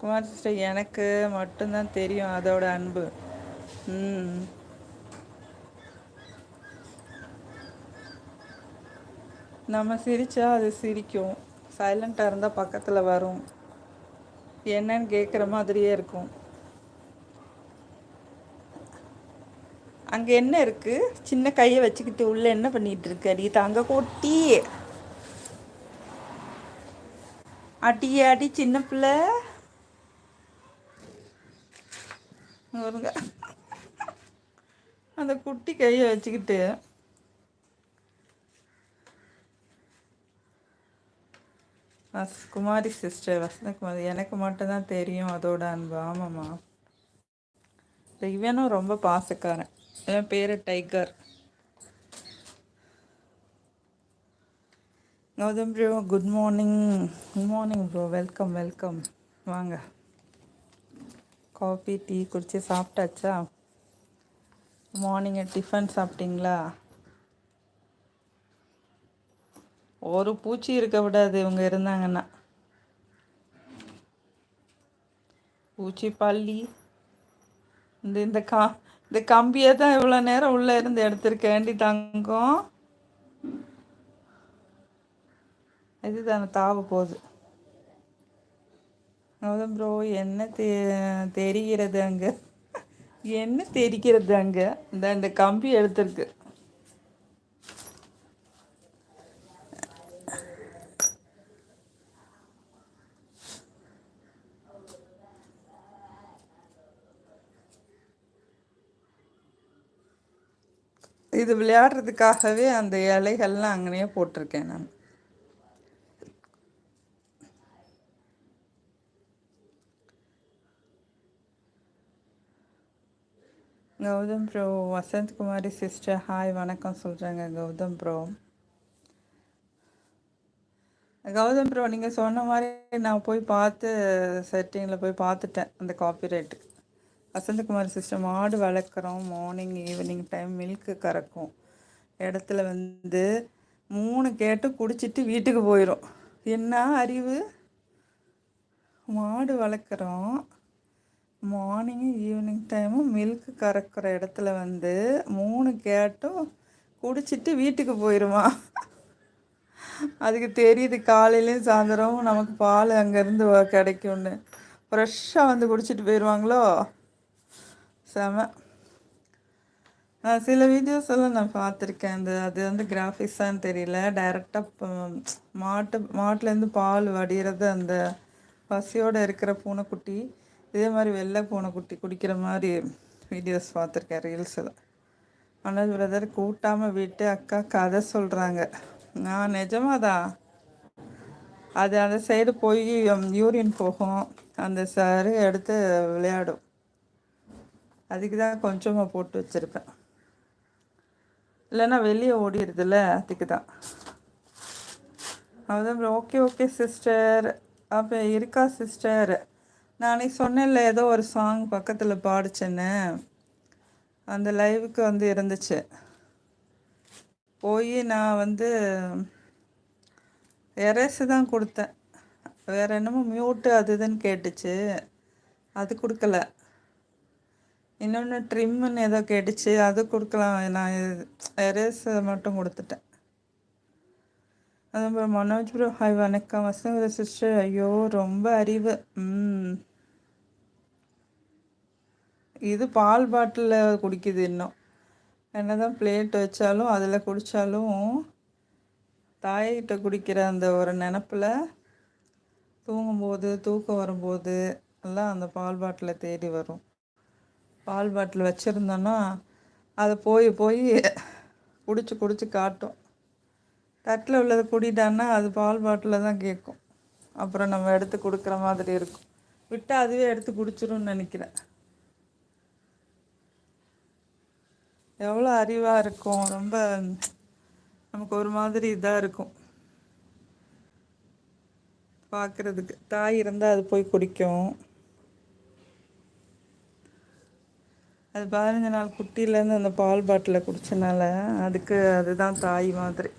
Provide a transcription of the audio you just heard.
Kumar sister எனக்கு மட்டும்தான் தெரியும் அதோட அன்பு. ம். நம்ம சிரிச்சா அது சிரிக்கும், சைலண்ட்டாக இருந்தால் பக்கத்தில் வரும். என்னன்னு கேட்குற மாதிரியே இருக்கும். அங்கே என்ன இருக்குது? சின்ன கையை வச்சுக்கிட்டு உள்ளே என்ன பண்ணிகிட்டு இருக்கு? அடி தங்க கொட்டி, அடி அடி சின்ன பிள்ளை வருங்க. அந்த குட்டி கையை வச்சுக்கிட்டு குமாரி சிஸ்டர் வசந்தகுமாரி எனக்கு மட்டும்தான் தெரியும் அதோட அன்பு. ஆமாம்மா, இவனும் ரொம்ப பாசக்காரன். என் பேர் Tiger. Gautham bro good morning. Good morning bro, welcome welcome. வாங்க, காஃபி டீ குடிச்சு சாப்பிட்டாச்சா? மார்னிங் டிஃபன் சாப்பிட்டீங்களா? ஒரு பூச்சி இருக்க விடாது இவங்க இருந்தாங்கன்னா. பூச்சி பள்ளி இந்த இந்த கா இந்த கம்பியை தான் இவ்வளோ நேரம் உள்ளே இருந்து எடுத்திருக்கேன்டி தங்கம். இதுதானே தாவ போகுது. கௌதம் ப்ரோ என்ன தெரிகிறது அங்கே? என்ன தெரிகிறது அங்கே? இந்த கம்பி எடுத்திருக்கு. இது விளையாடுறதுக்காகவே அந்த இலைகள்லாம் அங்கேயே போட்டிருக்கேன் நான். கௌதம் ப்ரோ, வசந்த்குமாரி சிஸ்டர் ஹாய் வணக்கம் சொல்கிறாங்க. கௌதம் ப்ரோ, கௌதம் ப்ரோ நீங்கள் சொன்ன மாதிரி நான் போய் பார்த்து செட்டிங்கில் போய் பார்த்துட்டேன். அந்த காப்பிரைட்டு வசந்தகுமாரி சிஸ்டர் மாடு வளர்க்குறோம், மார்னிங் ஈவினிங் டைம் மில்க்கு கறக்கும் இடத்துல 3 கேட்டு குடிச்சிட்டு வீட்டுக்கு போயிடும். என்ன அறிவு! மாடு வளர்க்குறோம், மார்னிங்கு ஈவினிங் டைமும் மில்க்கு கறக்கிற இடத்துல 3 கேட்டும் குடிச்சிட்டு வீட்டுக்கு போயிடுமா? அதுக்கு தெரியுது காலையிலையும் சாயந்தரமும் நமக்கு பால் அங்கேருந்து கிடைக்கும்னு. ஃப்ரெஷ்ஷாக குடிச்சிட்டு போயிடுவாங்களோ. செம. சில வீடியோஸ் எல்லாம் நான் பார்த்துருக்கேன். அது கிராஃபிக்ஸான்னு தெரியல. டைரெக்டாக மாட்டுலேருந்து பால் வடிகிறது அந்த பசியோடு இருக்கிற பூனைக்குட்டி இதே மாதிரி வெள்ளை பூனைக்குட்டி குடிக்கிற மாதிரி வீடியோஸ் பார்த்துருக்கேன் ரீல்ஸில். மனோஜ் பிரதர் கூட்டாமல் விட்டு அக்கா கதை சொல்கிறாங்க. நான் நிஜமாதான். அது அந்த சைடு போய் யூரின் போகும், அந்த சாரு எடுத்து விளையாடும். அதுக்கு தான் கொஞ்சமாக போட்டு வச்சுருப்பேன், இல்லைன்னா வெளியே ஓடிடுதுல்ல, அதுக்கு தான். அதுதான் ஓகே ஓகே சிஸ்டர். அப்போ இருக்கா சிஸ்டர்? நானே சொன்னேன்ல ஏதோ ஒரு சாங் பக்கத்தில் பாடிச்சேன்னு, அந்த லைவுக்கு இருந்துச்சு. போய் நான் எரேஸு தான் கொடுத்தேன். வேறு என்னமோ மியூட்டு அது இதுன்னு கேட்டுச்சு, அது கொடுக்கல. இன்னொன்று ட்ரிம்முன்னு ஏதோ கேட்டுச்சு, அது கொடுக்கலாம். நான் எரேஸ் மட்டும் கொடுத்துட்டேன். அதுக்கப்புறம் மனோஜ் ப்ரோ ஹாய் வணக்கம். வசங்க சிஸ்டர் ஐயோ ரொம்ப அறிவு. இது பால் பாட்டிலில் குடிக்குது. இன்னும் என்னதான் பிளேட் வச்சாலும் அதில் குடித்தாலும் தாய்கிட்ட குடிக்கிற அந்த ஒரு நினப்பில் தூங்கும்போது தூக்கம் வரும்போது எல்லாம் அந்த பால் பாட்டிலை தேடி வரும். பால் பாட்டில் வச்சுருந்தோன்னா அதை போய் போய் குடிச்சு காட்டும். தட்டில் உள்ளதை குடிட்டான்னா அது பால் பாட்டில் தான் கேட்கும். அப்புறம் நம்ம எடுத்து கொடுக்குற மாதிரி இருக்கும். விட்டால் அதுவே எடுத்து குடிச்சிரும்னு நினைக்கிறேன். எவ்வளோ அறிவாக இருக்கும். ரொம்ப நமக்கு ஒரு மாதிரி இதாக இருக்கும் பார்க்குறதுக்கு. தாய் இருந்தால் அது போய் குடிக்கும். அது 15 நாள் குட்டியிலேருந்து அந்த பால் பாட்டிலை குடித்தனால அதுக்கு அதுதான் தாய் மாதிரி.